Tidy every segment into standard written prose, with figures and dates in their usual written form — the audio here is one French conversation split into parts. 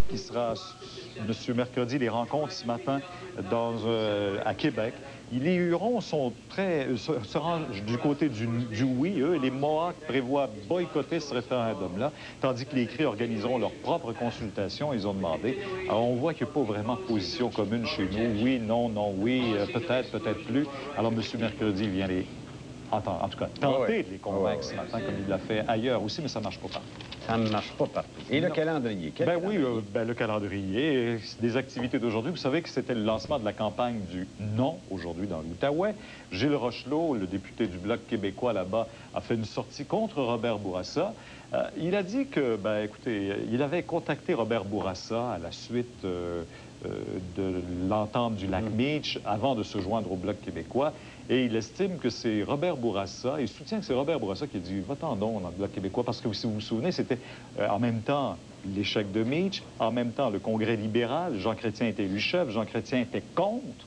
qui sera, Monsieur Mercredi, les rencontres ce matin à Québec. Les Hurons se rangent du côté du oui, eux, et les Mohawks prévoient boycotter ce référendum-là, tandis que les Cris organiseront leur propre consultation. Ils ont demandé. Alors, on voit qu'il n'y a pas vraiment de position commune chez nous. Oui, non, non, oui, peut-être, peut-être plus. Alors, M. Mercredi vient en tout cas, tenter de les convaincre ce matin, comme il l'a fait ailleurs aussi, mais ça ne marche pas partout. Ça ne marche pas partout. Et le calendrier? Oui, le calendrier, des activités d'aujourd'hui. Vous savez que c'était le lancement de la campagne du non aujourd'hui dans l'Outaouais. Gilles Rochelot, le député du Bloc québécois là-bas, a fait une sortie contre Robert Bourassa. Il a dit que, écoutez, il avait contacté Robert Bourassa à la suite de l'entente du lac Meech avant de se joindre au Bloc québécois. Et il estime que c'est Robert Bourassa, il soutient que c'est Robert Bourassa qui a dit « Va-t'en donc dans le Bloc québécois », parce que si vous vous souvenez, c'était en même temps l'échec de Meech, en même temps le Congrès libéral, Jean Chrétien était élu chef, Jean Chrétien était contre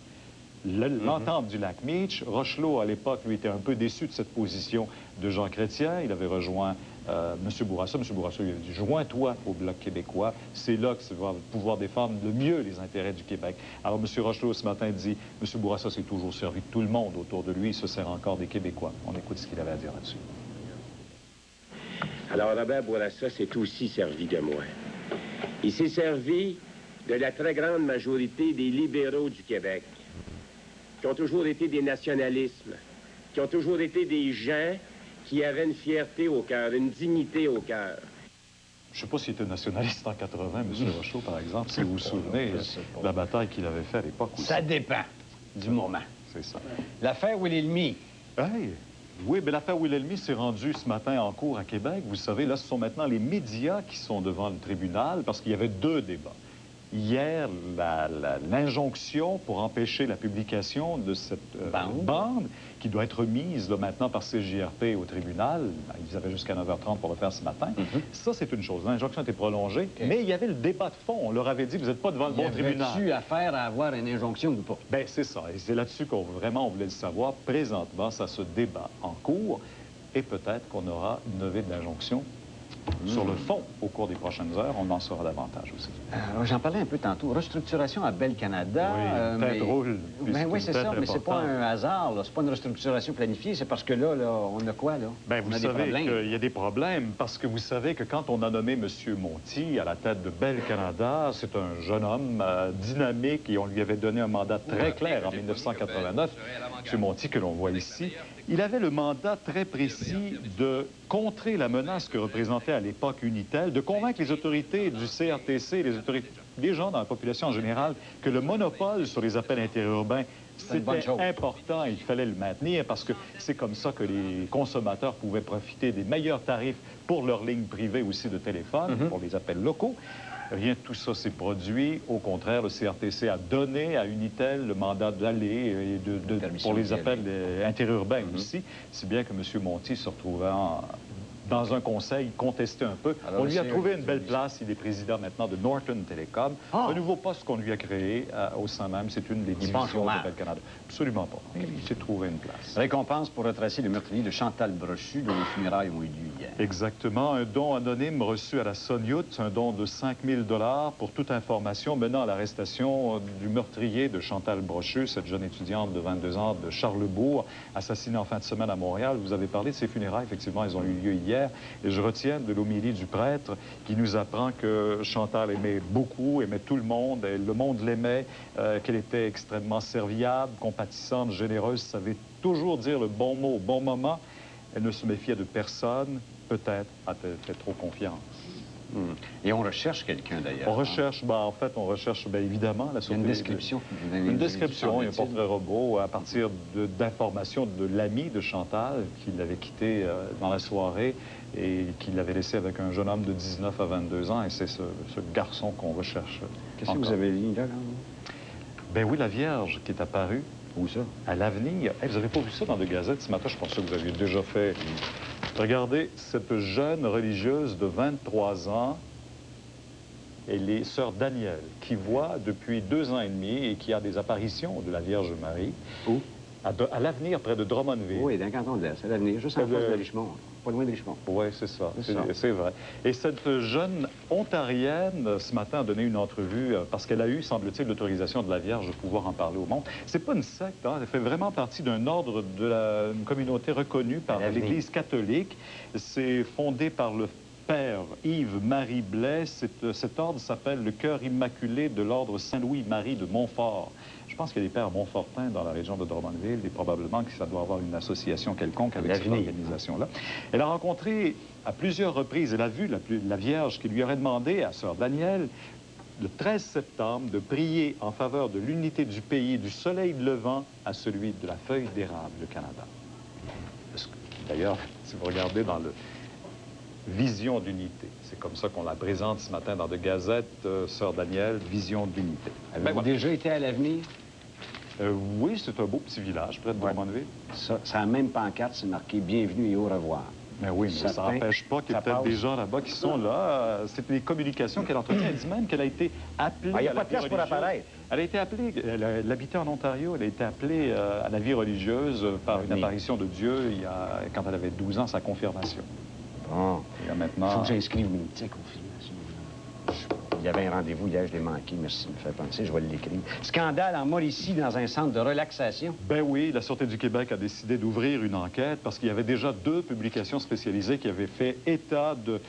l'entente du lac Meech. Rochelot, à l'époque, lui, était un peu déçu de cette position de Jean Chrétien. Il avait rejoint M. Bourassa. M. Bourassa lui a dit « Joins-toi au Bloc québécois. C'est là que tu vas pouvoir défendre le mieux les intérêts du Québec. » Alors, M. Rochelot, ce matin, dit « M. Bourassa s'est toujours servi de tout le monde autour de lui. Il se sert encore des Québécois. » On écoute ce qu'il avait à dire là-dessus. Alors, Robert Bourassa s'est aussi servi de moi. Il s'est servi de la très grande majorité des libéraux du Québec, qui ont toujours été des nationalismes, qui ont toujours été des gens qui avaient une fierté au cœur, une dignité au cœur. Je ne sais pas s'il était nationaliste en 80, M. Rochelot, par exemple, si vous vous souvenez de la bataille qu'il avait faite à l'époque aussi. Ça dépend du moment. C'est ça. L'affaire Wilhelmy. Hey. Oui, mais l'affaire Wilhelmy s'est rendue ce matin en cours à Québec. Vous savez, là, ce sont maintenant les médias qui sont devant le tribunal parce qu'il y avait deux débats. Hier, l'injonction pour empêcher la publication de cette bande qui doit être mise là, maintenant par CJRP au tribunal. Ils avaient jusqu'à 9h30 pour le faire ce matin. Ça, c'est une chose. L'injonction a été prolongée, mais il y avait le débat de fond. On leur avait dit, vous n'êtes pas devant le bon tribunal. Il y avait affaire à avoir une injonction ou pas? Bien, c'est ça. Et c'est là-dessus qu'on vraiment on voulait le savoir. Présentement, ça se débat en cours et peut-être qu'on aura une levée de l'injonction. Sur le fond, au cours des prochaines heures, on en saura davantage aussi. J'en parlais un peu tantôt. Restructuration à Bell Canada. Oui, tête roule. Oui, c'est ça, mais c'est pas un hasard. C'est pas une restructuration planifiée. C'est parce que là, on a quoi, là? Bien, vous savez qu'il y a des problèmes. Parce que vous savez que quand on a nommé M. Monti à la tête de Bell Canada, c'est un jeune homme dynamique et on lui avait donné un mandat très clair en 1989. M. Monti, que l'on voit ici, il avait le mandat très précis de contrer la menace que représentait à l'époque Unitel, de convaincre les autorités du CRTC, les gens dans la population en général, que le monopole sur les appels interurbains, c'était important et il fallait le maintenir parce que c'est comme ça que les consommateurs pouvaient profiter des meilleurs tarifs pour leurs lignes privées aussi de téléphone, pour les appels locaux. Rien de tout ça s'est produit. Au contraire, le CRTC a donné à Unitel le mandat d'aller pour les appels interurbains aussi, si bien que M. Monti se retrouvait dans un conseil contesté un peu. Alors, on lui a trouvé une belle place. Il est président maintenant de Norton Telecom. Un nouveau poste qu'on lui a créé au sein même. C'est une des divisions de Bell Canada. Absolument pas. Il s'est trouvé une place. Récompense pour retracer le meurtrier de Chantal Brochu, dont les funérailles ont eu lieu hier. Exactement. Un don anonyme reçu à la Sonioute, un don de 5 000 $ pour toute information menant à l'arrestation du meurtrier de Chantal Brochu, cette jeune étudiante de 22 ans de Charlesbourg, assassinée en fin de semaine à Montréal. Vous avez parlé de ces funérailles. Effectivement, elles ont eu lieu hier. Et je retiens de l'homélie du prêtre qui nous apprend que Chantal aimait beaucoup, aimait tout le monde l'aimait, qu'elle était extrêmement serviable, compatissante, généreuse, savait toujours dire le bon mot au bon moment. Elle ne se méfiait de personne, peut-être a-t-elle fait trop confiance. Et on recherche quelqu'un, d'ailleurs. On recherche, en fait, on recherche, évidemment, la une description. Une description, un portrait robot à partir d'informations de l'ami de Chantal qui l'avait quitté dans la soirée et qui l'avait laissé avec un jeune homme de 19 à 22 ans. Et c'est ce garçon qu'on recherche. Qu'est-ce que vous avez dit, là? Ben oui, la Vierge qui est apparue. Où ça? À l'Avenir. Hey, vous n'avez pas vu ça dans des gazettes ce matin? Je pensais que vous aviez déjà fait. Regardez, cette jeune religieuse de 23 ans, elle est sœur Danielle, qui voit depuis 2 ans et demi et qui a des apparitions de la Vierge Marie. Où? À l'Avenir, près de Drummondville. Oui, dans le canton de l'Est, à l'Avenir, juste en face de Richemont. pas loin des Richemont. Oui, c'est ça. C'est vrai. Et cette jeune Ontarienne, ce matin, a donné une entrevue parce qu'elle a eu, semble-t-il, l'autorisation de la Vierge de pouvoir en parler au monde. C'est pas une secte, hein? Elle fait vraiment partie d'un ordre de une communauté reconnue par l'Église catholique. C'est fondé par le Père Yves-Marie Blais. Cet ordre s'appelle le Cœur Immaculé de l'Ordre Saint-Louis-Marie de Montfort. Je pense qu'il y a des pères montfortins dans la région de Drummondville et probablement que ça doit avoir une association quelconque avec cette organisation-là. Elle a rencontré à plusieurs reprises, elle a vu la Vierge qui lui aurait demandé à Sœur Danielle, le 13 septembre, de prier en faveur de l'unité du pays, du soleil levant à celui de la feuille d'érable, le Canada. D'ailleurs, si vous regardez dans le Vision d'unité. C'est comme ça qu'on la présente ce matin dans de Gazette, Sœur Danielle, Vision d'unité. Avez-vous déjà été à l'Avenir? Oui, c'est un beau petit village près de Drummondville. Ça a la même pancarte, c'est marqué « Bienvenue et au revoir ». Mais oui, mais ça n'empêche pas qu'il y a peut-être des gens là-bas qui sont là. C'est les communications qu'elle entretient. Elle dit même qu'elle a été appelée... Il n'y a pas de place pour apparaître. Elle a été appelée, elle habitait en Ontario, elle a été appelée à la vie religieuse par une apparition de Dieu quand elle avait 12 ans, sa confirmation. Bon. Maintenant... Il faut que j'inscrive une petite confirmation. Il y avait un rendez-vous hier, je l'ai manqué. Merci de me faire penser, je vais l'écrire. Scandale en Mauricie dans un centre de relaxation. Ben oui, la Sûreté du Québec a décidé d'ouvrir une enquête parce qu'il y avait déjà 2 publications spécialisées qui avaient fait état de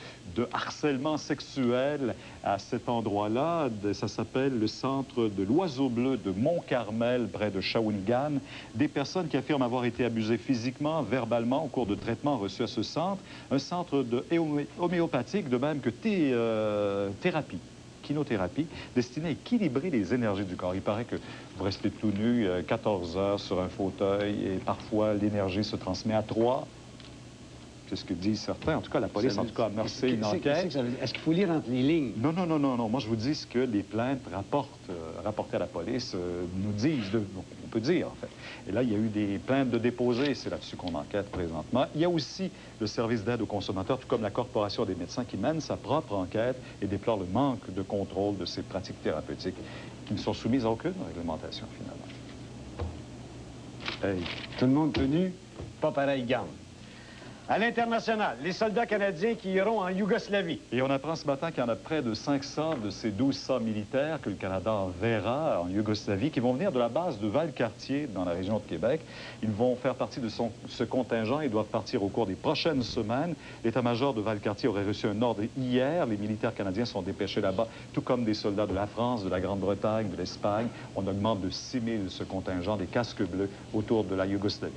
harcèlement sexuel à cet endroit-là. Ça s'appelle le centre de l'Oiseau Bleu de Mont-Carmel, près de Shawinigan. Des personnes qui affirment avoir été abusées physiquement, verbalement, au cours de traitements reçus à ce centre. Un centre homéopathique, de même que thérapie. Kinothérapie, destinée à équilibrer les énergies du corps. Il paraît que vous restez tout nu 14 heures sur un fauteuil et parfois l'énergie se transmet à 3. C'est ce que disent certains. En tout cas, la police, en tout cas, a amorcé une enquête. Est-ce qu'il faut lire entre les lignes? Non, non, non, non, non. Moi, je vous dis ce que les plaintes rapportées à la police nous disent. On peut dire, en fait. Et là, il y a eu des plaintes de déposés. C'est là-dessus qu'on enquête présentement. Il y a aussi le service d'aide aux consommateurs, tout comme la Corporation des médecins, qui mène sa propre enquête et déplore le manque de contrôle de ces pratiques thérapeutiques qui ne sont soumises à aucune réglementation, finalement. Hey. Tout le monde tenu, pas pareil gamme. À l'international, les soldats canadiens qui iront en Yougoslavie. Et on apprend ce matin qu'il y en a près de 500 de ces 1200 militaires que le Canada enverra en Yougoslavie, qui vont venir de la base de Valcartier, dans la région de Québec. Ils vont faire partie de ce contingent et doivent partir au cours des prochaines semaines. L'état-major de Valcartier aurait reçu un ordre hier. Les militaires canadiens sont dépêchés là-bas, tout comme des soldats de la France, de la Grande-Bretagne, de l'Espagne. On augmente de 6 000 ce contingent des casques bleus autour de la Yougoslavie.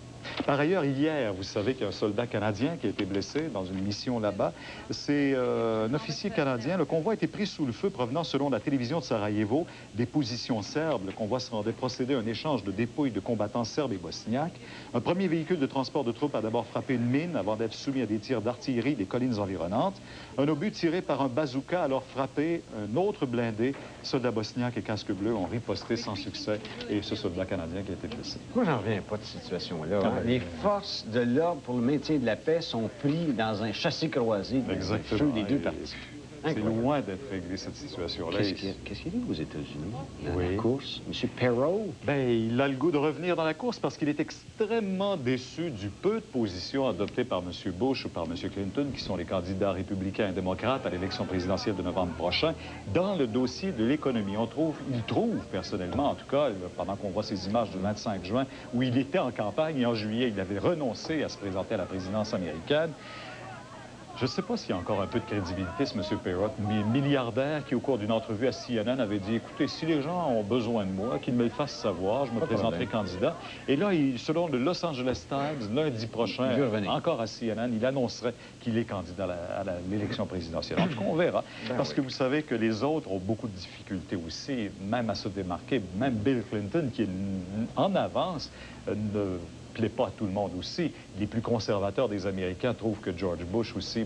Par ailleurs, hier, vous savez qu'il y a un soldat canadien qui a été blessé dans une mission là-bas. C'est un officier canadien. Le convoi a été pris sous le feu provenant, selon la télévision de Sarajevo, des positions serbes. Le convoi se rendait procéder à un échange de dépouilles de combattants serbes et bosniaques. Un premier véhicule de transport de troupes a d'abord frappé une mine avant d'être soumis à des tirs d'artillerie des collines environnantes. Un obus tiré par un bazooka a alors frappé un autre blindé. Soldats bosniaques et casques bleus ont riposté sans succès et ce soldat canadien qui a été blessé. Moi, j'en reviens pas de cette situation-là. Les forces de l'ordre pour le maintien de la paix sont pris dans un chassé-croisé des deux parties. C'est loin d'être réglé, cette situation-là. Qu'est-ce qu'il y a aux États-Unis, dans la course? M. Perot? Bien, il a le goût de revenir dans la course parce qu'il est extrêmement déçu du peu de positions adoptées par M. Bush ou par M. Clinton, qui sont les candidats républicains et démocrates à l'élection présidentielle de novembre prochain, dans le dossier de l'économie. Il trouve, personnellement, en tout cas, pendant qu'on voit ces images du 25 juin, où il était en campagne et en juillet, il avait renoncé à se présenter à la présidence américaine. Je ne sais pas s'il y a encore un peu de crédibilité, ce M. Perot, milliardaire qui, au cours d'une entrevue à CNN, avait dit, écoutez, si les gens ont besoin de moi, qu'ils me le fassent savoir, je me présenterai candidat. Et là, selon le Los Angeles Times, lundi prochain, encore à CNN, il annoncerait qu'il est candidat à l'élection présidentielle. En tout cas, on verra. Parce que vous savez que les autres ont beaucoup de difficultés aussi, même à se démarquer. Même Bill Clinton, qui est en avance, ne plaît pas à tout le monde aussi. Les plus conservateurs des Américains trouvent que George Bush aussi,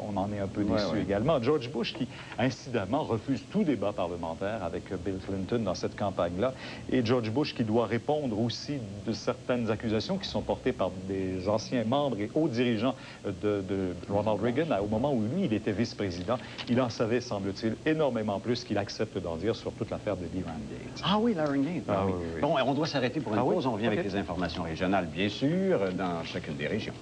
on en est un peu déçu également. George Bush qui, incidemment, refuse tout débat parlementaire avec Bill Clinton dans cette campagne-là. Et George Bush qui doit répondre aussi de certaines accusations qui sont portées par des anciens membres et hauts dirigeants de Ronald Reagan au moment où lui, il était vice-président. Il en savait, semble-t-il, énormément plus qu'il accepte d'en dire sur toute l'affaire de l'Irangate. Ah oui, l'Irangate. Oui. Bon, on doit s'arrêter pour une pause. On revient avec les informations régionales, bien sûr, dans chacune des régions.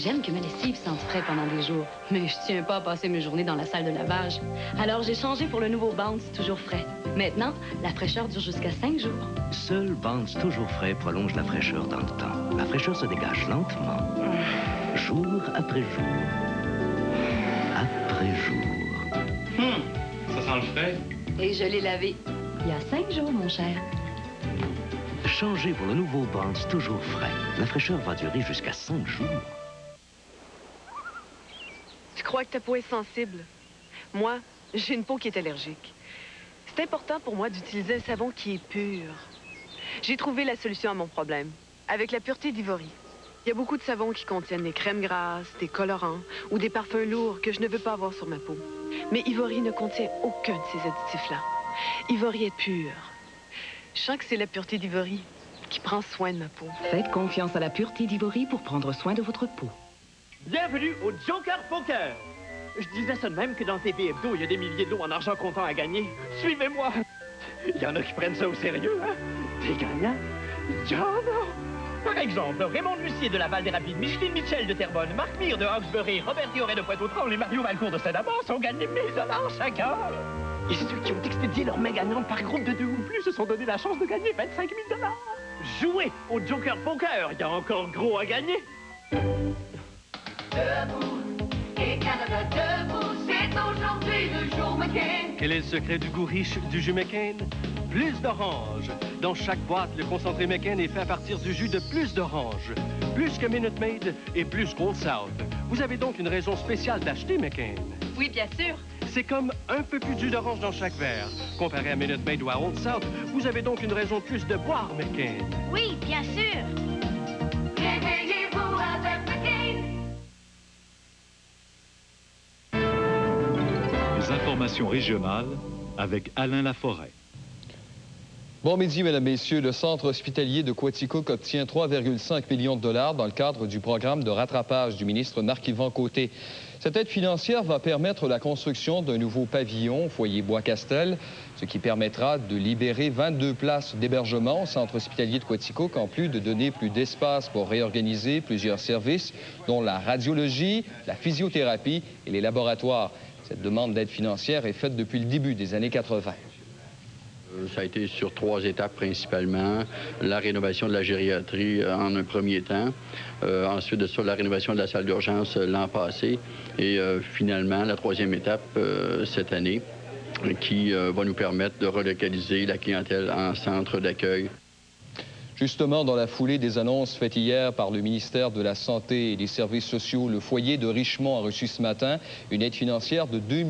J'aime que ma lessive sente frais pendant des jours, mais je tiens pas à passer mes journées dans la salle de lavage. Alors j'ai changé pour le nouveau Bounce Toujours Frais. Maintenant, la fraîcheur dure jusqu'à 5 jours. Seul Bounce Toujours Frais prolonge la fraîcheur dans le temps. La fraîcheur se dégage lentement, jour après jour, après jour. Ça sent le frais. Et je l'ai lavé il y a 5 jours, mon cher. Changez pour le nouveau Bounce Toujours Frais. La fraîcheur va durer jusqu'à 5 jours. Je crois que ta peau est sensible. Moi, j'ai une peau qui est allergique. C'est important pour moi d'utiliser un savon qui est pur. J'ai trouvé la solution à mon problème, avec la pureté d'Ivory. Il y a beaucoup de savons qui contiennent des crèmes grasses, des colorants ou des parfums lourds que je ne veux pas avoir sur ma peau. Mais Ivory ne contient aucun de ces additifs-là. Ivory est pur. Je sens que c'est la pureté d'Ivory qui prend soin de ma peau. Faites confiance à la pureté d'Ivory pour prendre soin de votre peau. Bienvenue au Joker Poker. Je disais ça de même que dans TV Hebdo, il y a des milliers de lots en argent comptant à gagner. Suivez-moi. Il y en a qui prennent ça au sérieux, hein? Des gagnants? Il y en a. Par exemple, Raymond Lucier de Laval des Rapides, Micheline Mitchell de Terrebonne, Marc Mire de Hawkesbury, Robert Dioret de Pointe-aux-Trembles et Mario Valcourt de Saint-Damas ont gagné 1000 $ chacun. Et ceux qui ont expédié leur main gagnante par groupe de 2 ou plus se sont donné la chance de gagner 25 000 $. Jouez au Joker Poker, il y a encore gros à gagner. Debout, et Canada debout, c'est aujourd'hui le jour McCain. Quel est le secret du goût riche du jus McCain? Plus d'orange. Dans chaque boîte, le concentré McCain est fait à partir du jus de plus d'orange. Plus que Minute Maid et plus qu'Old South. Vous avez donc une raison spéciale d'acheter McCain. Oui, bien sûr. C'est comme un peu plus de jus d'orange dans chaque verre. Comparé à Minute Maid ou à Old South, vous avez donc une raison de plus de boire McCain. Oui, bien sûr. Réveillez-vous avec McCain. Les informations régionales avec Alain Laforêt. Bon midi, mesdames, messieurs. Le centre hospitalier de Quaticook obtient 3,5 millions de dollars dans le cadre du programme de rattrapage du ministre Marc-Yvan Côté. Cette aide financière va permettre la construction d'un nouveau pavillon au foyer Bois-Castel, ce qui permettra de libérer 22 places d'hébergement au centre hospitalier de Quaticook, en plus de donner plus d'espace pour réorganiser plusieurs services, dont la radiologie, la physiothérapie et les laboratoires. Cette demande d'aide financière est faite depuis le début des années 80. Ça a été sur 3 étapes principalement. La rénovation de la gériatrie en un premier temps. Ensuite de ça, la rénovation de la salle d'urgence l'an passé. Et finalement, la 3e étape cette année, qui va nous permettre de relocaliser la clientèle en centre d'accueil. Justement, dans la foulée des annonces faites hier par le ministère de la Santé et des Services sociaux, le foyer de Richemont a reçu ce matin une aide financière de 2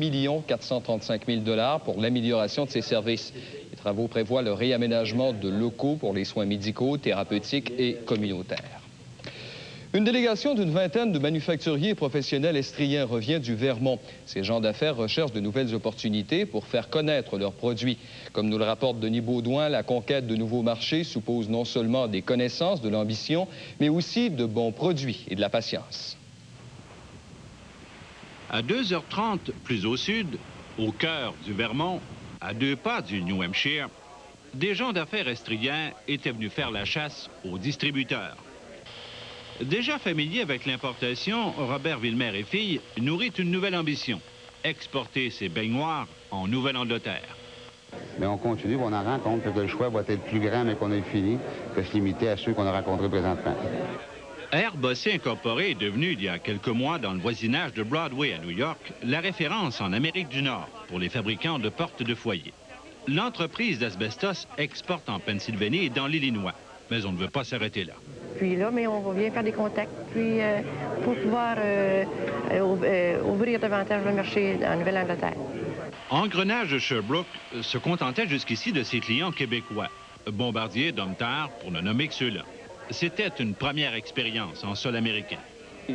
435 000 $ pour l'amélioration de ses services. Les travaux prévoient le réaménagement de locaux pour les soins médicaux, thérapeutiques et communautaires. Une délégation d'une vingtaine de manufacturiers professionnels estriens revient du Vermont. Ces gens d'affaires recherchent de nouvelles opportunités pour faire connaître leurs produits. Comme nous le rapporte Denis Baudouin, la conquête de nouveaux marchés suppose non seulement des connaissances, de l'ambition, mais aussi de bons produits et de la patience. À 2h30 plus au sud, au cœur du Vermont, à 2 pas du New Hampshire, des gens d'affaires estriens étaient venus faire la chasse aux distributeurs. Déjà familier avec l'importation, Robert Villemer et filles nourrit une nouvelle ambition, exporter ses baignoires en Nouvelle-Angleterre. Mais on continue, on en rencontre, que le choix va être plus grand, mais qu'on ait fini, que se limiter à ceux qu'on a rencontrés présentement. Air Bossé Incorporé est devenu, il y a quelques mois, dans le voisinage de Broadway à New York, la référence en Amérique du Nord pour les fabricants de portes de foyer. L'entreprise d'Asbestos exporte en Pennsylvanie et dans l'Illinois, mais on ne veut pas s'arrêter là. Puis là, mais on vient faire des contacts, puis pour pouvoir ouvrir davantage le marché en Nouvelle-Angleterre. Engrenage Sherbrooke se contentait jusqu'ici de ses clients québécois, Bombardier, Domtar, pour ne nommer que ceux-là. C'était une première expérience en sol américain.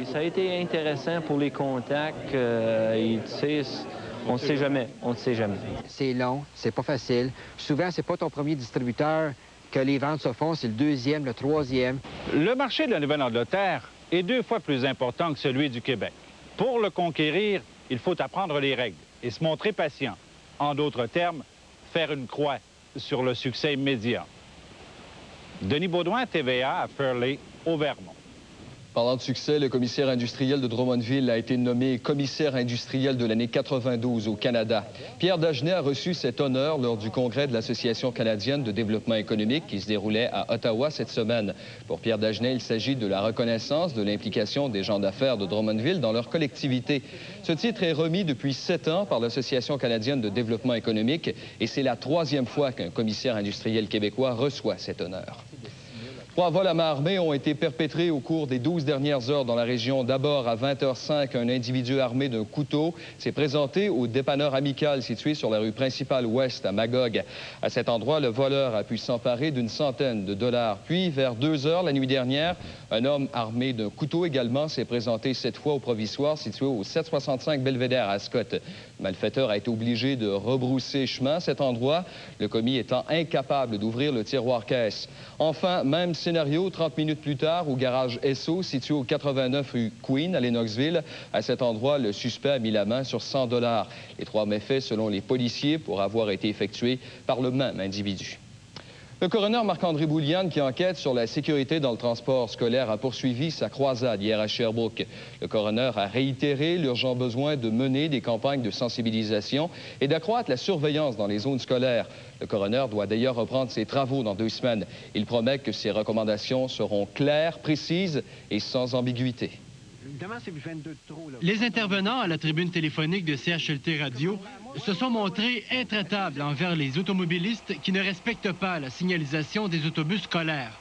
Ça a été intéressant pour les contacts. On ne sait jamais. On ne sait jamais. C'est long, c'est pas facile. Souvent, c'est pas ton premier distributeur que les ventes se font, c'est le 2e, le 3e. Le marché de la Nouvelle-Angleterre est 2 fois plus important que celui du Québec. Pour le conquérir, il faut apprendre les règles et se montrer patient. En d'autres termes, faire une croix sur le succès immédiat. Denis Baudouin, TVA, à Fairley, au Vermont. Parlant de succès, le commissaire industriel de Drummondville a été nommé commissaire industriel de l'année 92 au Canada. Pierre Dagenet a reçu cet honneur lors du congrès de l'Association canadienne de développement économique qui se déroulait à Ottawa cette semaine. Pour Pierre Dagenet, il s'agit de la reconnaissance de l'implication des gens d'affaires de Drummondville dans leur collectivité. Ce titre est remis depuis 7 ans par l'Association canadienne de développement économique et c'est la 3e fois qu'un commissaire industriel québécois reçoit cet honneur. 3 vols à main armée ont été perpétrés au cours des 12 dernières heures dans la région. D'abord, à 20h05, un individu armé d'un couteau s'est présenté au dépanneur amical situé sur la rue principale ouest à Magog. À cet endroit, le voleur a pu s'emparer d'une centaine de dollars. Puis, vers 2 heures la nuit dernière, un homme armé d'un couteau également s'est présenté cette fois au provisoire situé au 765 Belvédère à Scott. Le malfaiteur a été obligé de rebrousser chemin à cet endroit, le commis étant incapable d'ouvrir le tiroir-caisse. Enfin, même scénario 30 minutes plus tard au garage Esso situé au 89 rue Queen à Lennoxville. À cet endroit, le suspect a mis la main sur 100 $. Les 3 méfaits, selon les policiers, pour avoir été effectués par le même individu. Le coroner Marc-André Bouliane, qui enquête sur la sécurité dans le transport scolaire, a poursuivi sa croisade hier à Sherbrooke. Le coroner a réitéré l'urgent besoin de mener des campagnes de sensibilisation et d'accroître la surveillance dans les zones scolaires. Le coroner doit d'ailleurs reprendre ses travaux dans 2 semaines. Il promet que ses recommandations seront claires, précises et sans ambiguïté. Les intervenants à la tribune téléphonique de CHLT Radio se sont montrés intraitables envers les automobilistes qui ne respectent pas la signalisation des autobus scolaires.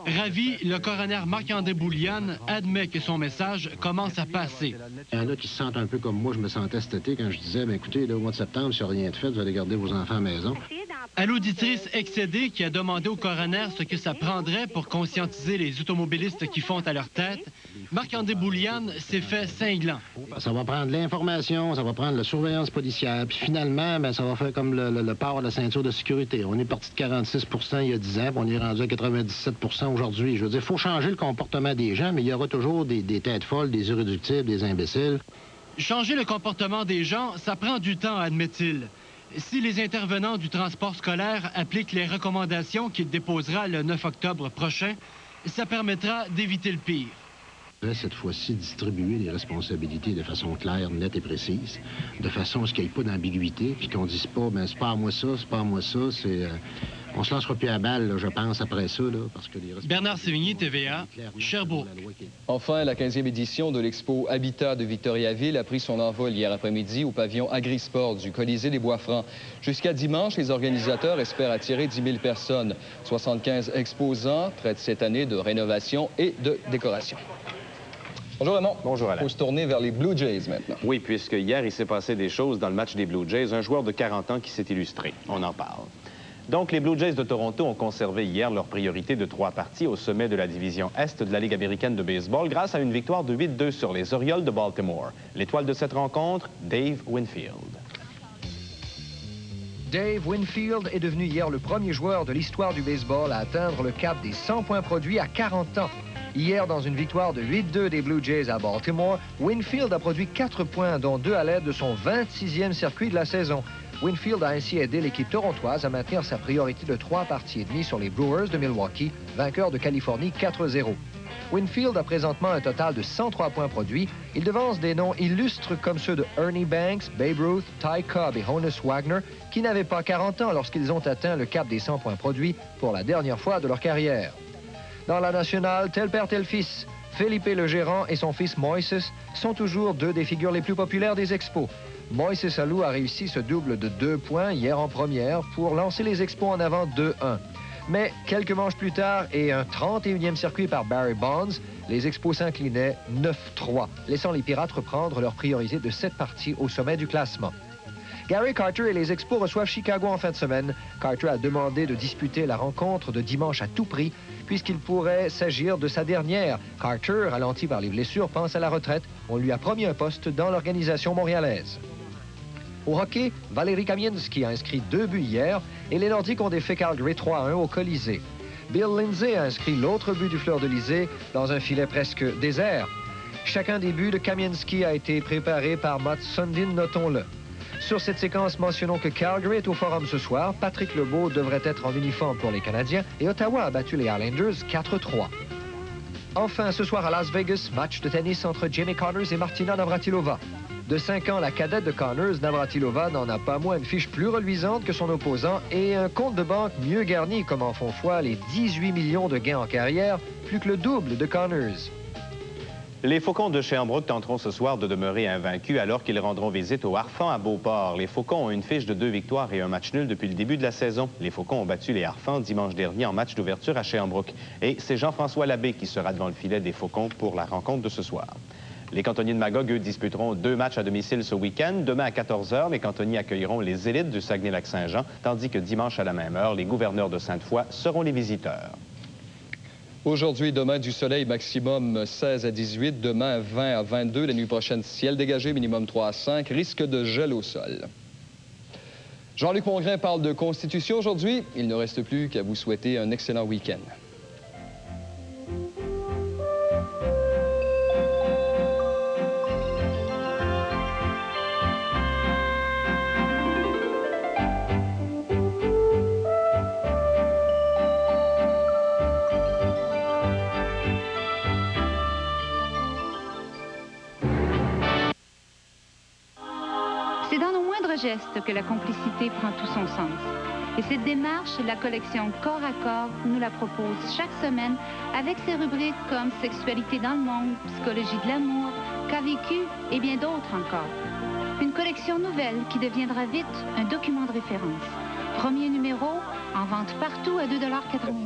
Ravi, le coroner Marc-André Bouliane admet que son message commence à passer. Il y en a qui se sentent un peu comme moi, je me sentais cet été quand je disais, bien, écoutez, là, au mois de septembre, s'il n'y a rien de fait, vous allez garder vos enfants à la maison. À l'auditrice excédée qui a demandé au coroner ce que ça prendrait pour conscientiser les automobilistes qui font à leur tête, Marc-André Bouliane s'est fait cinglant. Ça va prendre l'information, ça va prendre la surveillance policière, puis finalement, bien, ça va faire comme le port de la ceinture de sécurité. On est parti de 46 % il y a 10 ans, puis on est rendu à 97 % aujourd'hui. Je veux dire, il faut changer le comportement des gens, mais il y aura toujours des têtes folles, des irréductibles, des imbéciles. Changer le comportement des gens, ça prend du temps, admet-il. Si les intervenants du transport scolaire appliquent les recommandations qu'il déposera le 9 octobre prochain, ça permettra d'éviter le pire. Cette fois-ci, distribuer les responsabilités de façon claire, nette et précise, de façon à ce qu'il n'y ait pas d'ambiguïté, puis qu'on ne dise pas, bien, c'est pas à moi ça, c'est pas à moi ça, c'est... On se lancera plus à balle, là, je pense, après ça, là, parce que les... Bernard Sévigny, TVA, Sherbrooke. Enfin, la 15e édition de l'Expo Habitat de Victoriaville a pris son envol hier après-midi au pavillon Agrisport du Colisée des Bois-Francs. Jusqu'à dimanche, les organisateurs espèrent attirer 10 000 personnes. 75 exposants traitent cette année de rénovation et de décoration. Bonjour Raymond. Bonjour Alain. Il faut se tourner vers les Blue Jays maintenant. Oui, puisque hier, il s'est passé des choses dans le match des Blue Jays. Un joueur de 40 ans qui s'est illustré. On en parle. Donc, les Blue Jays de Toronto ont conservé hier leur priorité de 3 parties au sommet de la division Est de la Ligue américaine de baseball grâce à une victoire de 8-2 sur les Orioles de Baltimore. L'étoile de cette rencontre, Dave Winfield. Dave Winfield est devenu hier le premier joueur de l'histoire du baseball à atteindre le cap des 100 points produits à 40 ans. Hier, dans une victoire de 8-2 des Blue Jays à Baltimore, Winfield a produit 4 points, dont 2 à l'aide de son 26e circuit de la saison. Winfield a ainsi aidé l'équipe torontoise à maintenir sa priorité de 3 parties et demie sur les Brewers de Milwaukee, vainqueurs de Californie 4-0. Winfield a présentement un total de 103 points produits. Il devance des noms illustres comme ceux de Ernie Banks, Babe Ruth, Ty Cobb et Honus Wagner, qui n'avaient pas 40 ans lorsqu'ils ont atteint le cap des 100 points produits pour la dernière fois de leur carrière. Dans la nationale, tel père, tel fils. Felipe le gérant et son fils Moises sont toujours 2 des figures les plus populaires des expos. Moises Alou a réussi ce double de 2 points hier en première pour lancer les expos en avant 2-1. Mais quelques manches plus tard et un 31e circuit par Barry Bonds, les expos s'inclinaient 9-3, laissant les Pirates reprendre leur priorité de 7 parties au sommet du classement. Gary Carter et les Expos reçoivent Chicago en fin de semaine. Carter a demandé de disputer la rencontre de dimanche à tout prix, puisqu'il pourrait s'agir de sa dernière. Carter, ralenti par les blessures, pense à la retraite. On lui a promis un poste dans l'organisation montréalaise. Au hockey, Valérie Kamieński a inscrit 2 buts hier et les Nordiques ont défait Calgary 3-1 au Colisée. Bill Lindsay a inscrit l'autre but du Fleur-de-Lysée dans un filet presque désert. Chacun des buts de Kamieński a été préparé par Mats Sundin, notons-le. Sur cette séquence, mentionnons que Calgary est au Forum ce soir. Patrick Lebeau devrait être en uniforme pour les Canadiens et Ottawa a battu les Islanders 4-3. Enfin, ce soir à Las Vegas, match de tennis entre Jamie Connors et Martina Navratilova. De 5 ans, la cadette de Connors, Navratilova n'en a pas moins une fiche plus reluisante que son opposant et un compte de banque mieux garni, comme en font foi les 18 millions de gains en carrière, plus que le double de Connors. Les Faucons de Sherbrooke tenteront ce soir de demeurer invaincus alors qu'ils rendront visite aux Harfans à Beauport. Les Faucons ont une fiche de 2 victoires et un match nul depuis le début de la saison. Les Faucons ont battu les Harfans dimanche dernier en match d'ouverture à Sherbrooke. Et c'est Jean-François Labbé qui sera devant le filet des Faucons pour la rencontre de ce soir. Les cantonniers de Magog, eux, disputeront 2 matchs à domicile ce week-end. Demain à 14 h, les cantonniers accueilleront les élites du Saguenay-Lac-Saint-Jean, tandis que dimanche à la même heure, les gouverneurs de Sainte-Foy seront les visiteurs. Aujourd'hui et demain, du soleil maximum 16 à 18, demain 20 à 22, la nuit prochaine, ciel dégagé, minimum 3 à 5, risque de gel au sol. Jean-Luc Mongrain parle de Constitution aujourd'hui. Il ne reste plus qu'à vous souhaiter un excellent week-end. C'est dans nos moindres gestes que la complicité prend tout son sens. Et cette démarche, la collection Corps à Corps nous la propose chaque semaine avec ses rubriques comme Sexualité dans le monde, Psychologie de l'amour, Cas vécu et bien d'autres encore. Une collection nouvelle qui deviendra vite un document de référence. Premier numéro, en vente partout à 2,80 $.